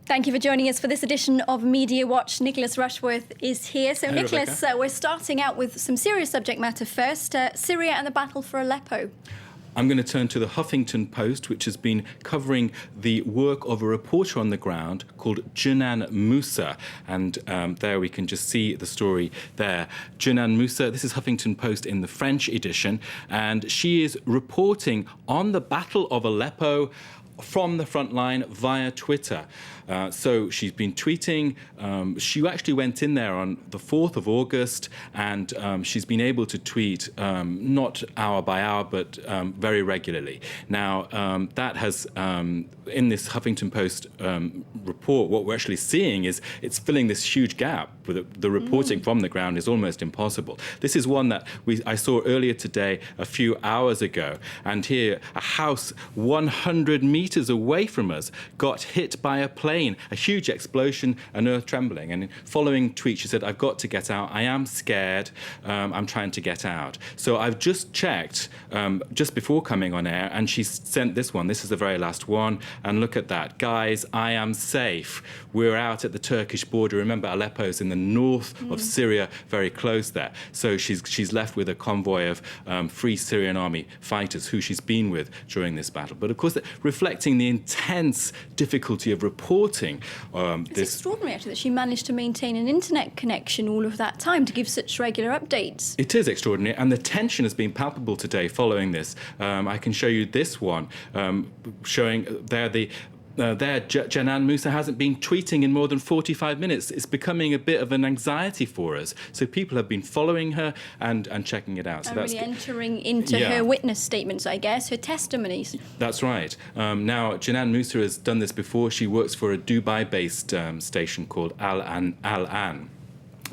Thank you for joining us for this edition of Media Watch. Nicholas Rushworth is here. So, Hi, Nicholas, we're starting out with some serious subject matter first. Syria and the battle for Aleppo. I'm going to turn to the Huffington Post, which has been covering the work of a reporter on the ground called Jenan Moussa. And there we can just see the story there. Jenan Moussa, this is Huffington Post in the French edition, and she is reporting on the Battle of Aleppo from the front line via Twitter. So she's been tweeting. She actually went in there on the 4th of August, and she's been able to tweet not hour by hour, but very regularly. Now, that has, in this Huffington Post report, what we're actually seeing is it's filling this huge gap. The reporting from the ground is almost impossible. This is one that I saw earlier today, a few hours ago, and here a house 100 meters away from us got hit by a plane, a huge explosion, and earth trembling. And following tweet, she said, "I've got to get out. I am scared. I'm trying to get out." So I've just checked just before coming on air, and she sent this one. This is the very last one. And look at that. Guys, I am safe. We're out at the Turkish border. Remember, Aleppo's in the north of Syria, very close there. So she's left with a convoy of Free Syrian Army fighters who she's been with during this battle. But of course, reflecting the intense difficulty of reporting. It's extraordinary, actually, that she managed to maintain an internet connection all of that time to give such regular updates. It is extraordinary, and the tension has been palpable today following this. I can show you this one, showing there Jenan Moussa hasn't been tweeting in more than 45 minutes. It's becoming a bit of an anxiety for us. So people have been following her and checking it out. So and that's really entering into her witness statements, I guess, her testimonies. That's right. Now, Jenan Moussa has done this before. She works for a Dubai-based station called Al An.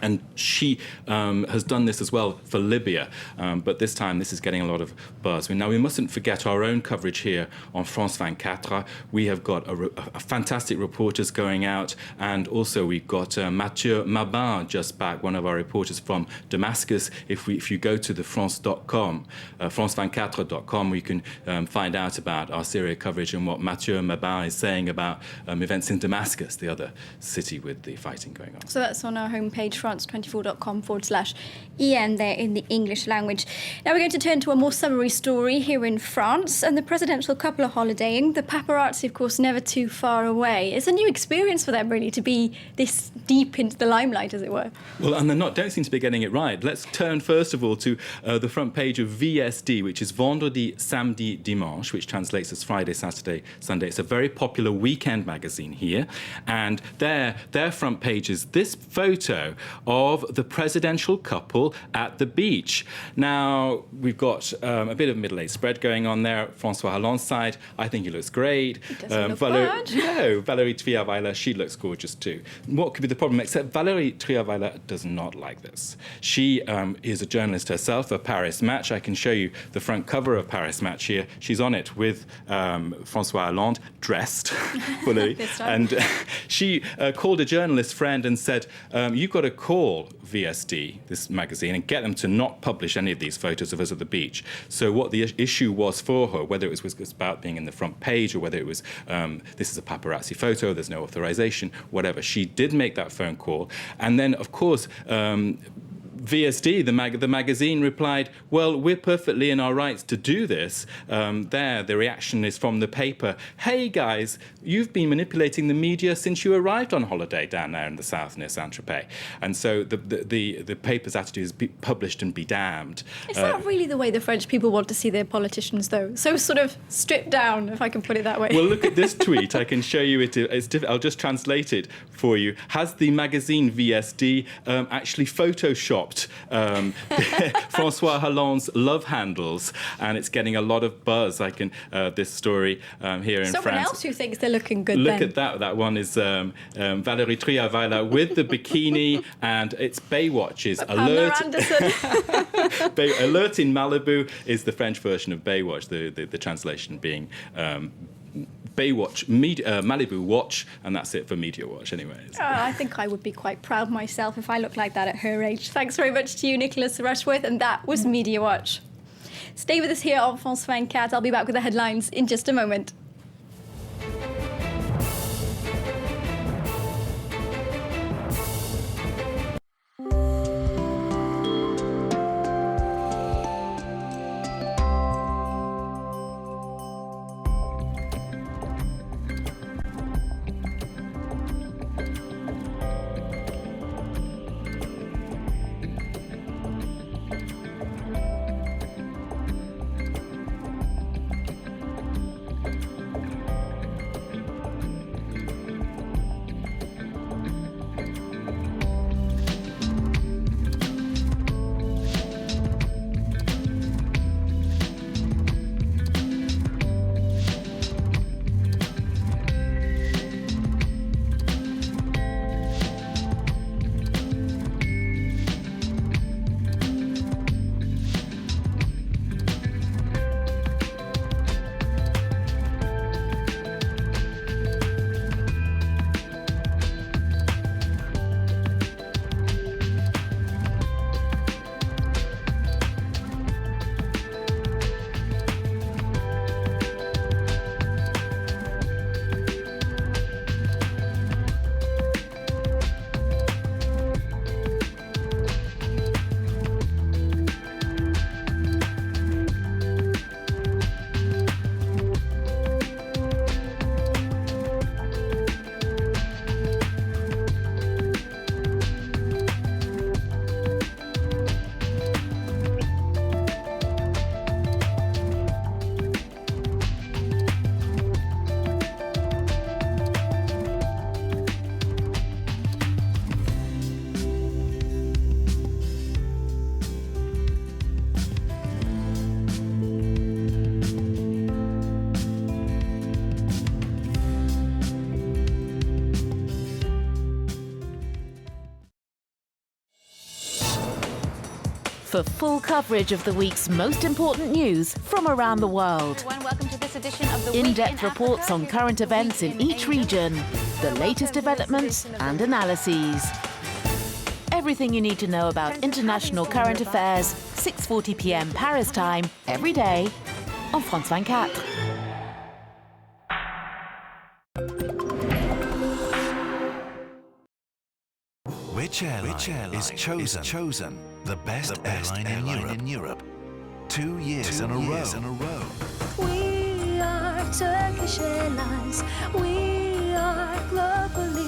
And she has done this as well for Libya, but this time this is getting a lot of buzz. Now, we mustn't forget our own coverage here on France 24. We have got a fantastic reporters going out, and also we've got Mathieu Mabin just back, one of our reporters from Damascus. If you go to the France.com, France24.com, we can find out about our Syria coverage and what Mathieu Mabin is saying about events in Damascus, the other city with the fighting going on. So that's on our homepage, France24.com/EN there in the English language. Now we're going to turn to a more summary story here in France, and the presidential couple are holidaying. The paparazzi, of course, never too far away. It's a new experience for them, really, to be this deep into the limelight, as it were. Well, and they don't seem to be getting it right. Let's turn, first of all, to the front page of VSD, which is Vendredi, Samedi, Dimanche, which translates as Friday, Saturday, Sunday. It's a very popular weekend magazine here, and their front page is this photo of the presidential couple at the beach. Now, we've got a bit of middle-aged spread going on there. François Hollande's side, I think he looks great. He doesn't look bad. No, Valérie Trierweiler, she looks gorgeous too. What could be the problem? Except Valérie Trierweiler does not like this. She is a journalist herself for Paris Match. I can show you the front cover of Paris Match here. She's on it with François Hollande, dressed fully. And she called a journalist friend and said, you've got to call VSD, this magazine, and get them to not publish any of these photos of us at the beach. So what the issue was for her, whether it was about being in the front page or whether it was this is a paparazzi photo, there's no authorization, whatever, she did make that phone call. And then, of course, VSD, the magazine, replied, well, we're perfectly in our rights to do this. The reaction is from the paper, hey, guys, you've been manipulating the media since you arrived on holiday down there in the south near Saint-Tropez. And so the paper's attitude is be published and be damned. Is that really the way the French people want to see their politicians, though? So sort of stripped down, if I can put it that way. Well, look at this tweet. I can show you it. I'll just translate it for you. Has the magazine VSD actually photoshopped François Hollande's love handles, and it's getting a lot of buzz. This story here in France. Someone else who thinks they're looking good. Look at that. That one is Valérie Trierweiler with the bikini, and it's Baywatch's alert. Alert in Malibu is the French version of Baywatch. The translation being Baywatch, Malibu Watch, and that's it for Media Watch anyways. I think I would be quite proud myself if I looked like that at her age. Thanks very much to you, Nicholas Rushworth, and that was Media Watch. Stay with us here on France 24. I'll be back with the headlines in just a moment. for full coverage of the week's most important news from around the world. Everyone, welcome to this edition of the Week in In-depth reports Africa. on current events in each region, the latest developments and analyses. Everything you need to know about international current affairs, 6:40 p.m. Paris time, every day on France 24. Which airline is chosen the best airline in Europe? 2 years in a row. We are Turkish Airlines. We are globally